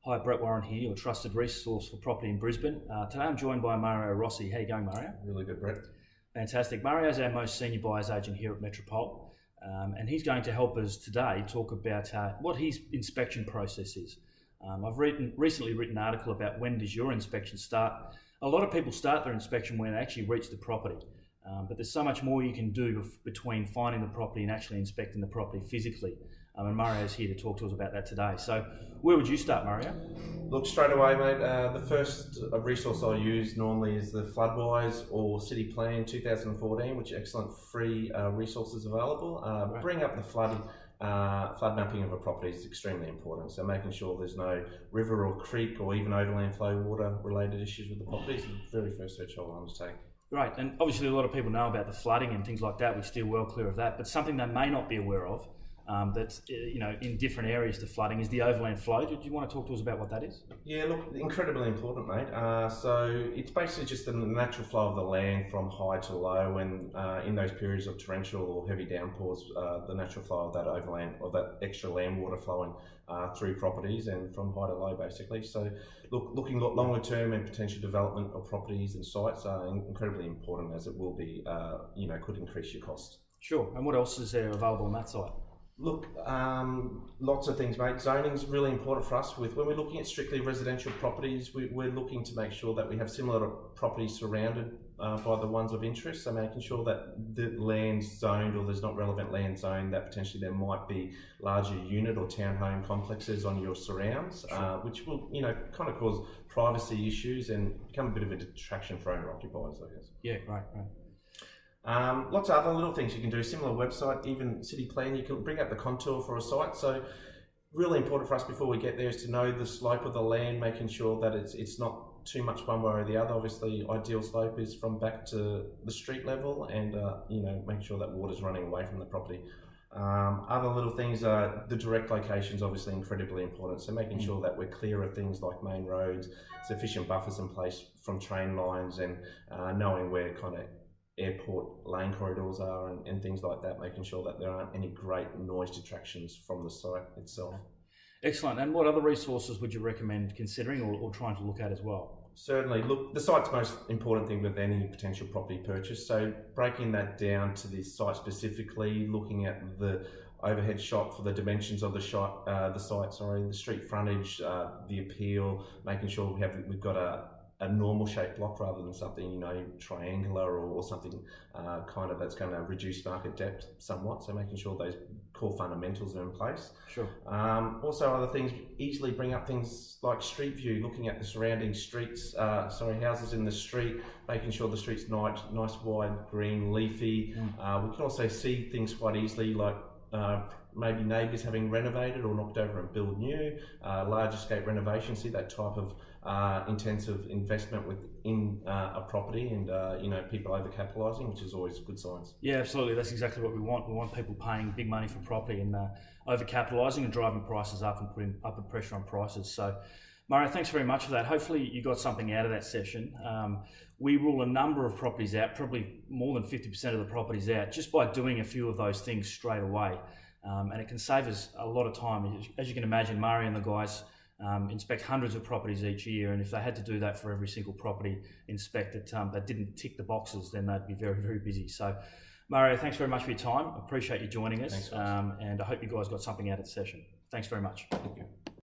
Hi, Brett Warren here, your trusted resource for property in Brisbane. Today I'm joined by Mario Rossi. How you going, Mario? Really good, Brett. Fantastic. Mario is our most senior buyers agent here at Metropole, and he's going to help us today talk about what his inspection process is. I've recently written an article about when does your inspection start. A lot of people start their inspection when they actually reach the property, but there's so much more you can do between finding the property and actually inspecting the property physically. And Mario's here to talk to us about that today. So where would you start, Mario? Look, straight away, mate, the first resource I use normally is the Floodwise or City Plan 2014, which are excellent free resources available. Right. Bring up the flood mapping of a property is extremely important. So making sure there's no river or creek or even overland flow water related issues with the property is the very first search I'll undertake. Great, and obviously a lot of people know about the flooding and things like that. We steer well clear of that, but something they may not be aware of that's in different areas to flooding is the overland flow. Do you want to talk to us about what that is? Yeah, look, incredibly important, mate. So it's basically just the natural flow of the land from high to low, and in those periods of torrential or heavy downpours, the natural flow of that overland or that extra land water flowing through properties and from high to low, basically. So, looking at longer term and potential development of properties and sites are incredibly important, as it will be, could increase your costs. Sure. And what else is there available on that site? Look, lots of things, mate. Zoning is really important for us. When we're looking at strictly residential properties, we're looking to make sure that we have similar properties surrounded by the ones of interest. So making sure that the land's zoned or there's not relevant land zoned, that potentially there might be larger unit or townhome complexes on your surrounds, sure. Which will, kind of cause privacy issues and become a bit of a detraction for owner occupiers, I guess. Yeah, right. Lots of other little things you can do, similar website, even City Plan, you can bring up the contour for a site. So really important for us before we get there is to know the slope of the land, making sure that it's not too much one way or the other. Obviously, ideal slope is from back to the street level and, make sure that water's running away from the property. Other little things are the direct locations, obviously incredibly important. So making sure that we're clear of things like main roads, sufficient buffers in place from train lines and knowing where kind of airport lane corridors are and things like that, making sure that there aren't any great noise detractions from the site itself. Excellent. And what other resources would you recommend considering or trying to look at as well? Certainly. Look, the site's most important thing with any potential property purchase. So breaking that down to the site specifically, looking at the overhead shot for the dimensions of the the street frontage, the appeal, making sure we've got a normal shaped block rather than something triangular or something kind of that's going to reduce market depth somewhat. So making sure those core fundamentals are in place. Sure. Also other things, easily bring up things like street view, looking at the surrounding streets, houses in the street, making sure the street's nice, wide, green, leafy. We can also see things quite easily like maybe neighbours having renovated or knocked over and build new, larger scale renovation, see that type of intensive investment within a property and people overcapitalising, which is always good signs. Yeah, absolutely. That's exactly what we want. We want people paying big money for property and overcapitalising and driving prices up and putting upward pressure on prices. So, Mario, thanks very much for that. Hopefully you got something out of that session. We rule a number of properties out, probably more than 50% of the properties out, just by doing a few of those things straight away. And it can save us a lot of time. As you can imagine, Mario and the guys inspect hundreds of properties each year, and if they had to do that for every single property inspected that didn't tick the boxes, then they'd be very, very busy. So, Mario, thanks very much for your time. I appreciate you joining us, Thanks, and I hope you guys got something out of the session. Thanks very much. Thank you.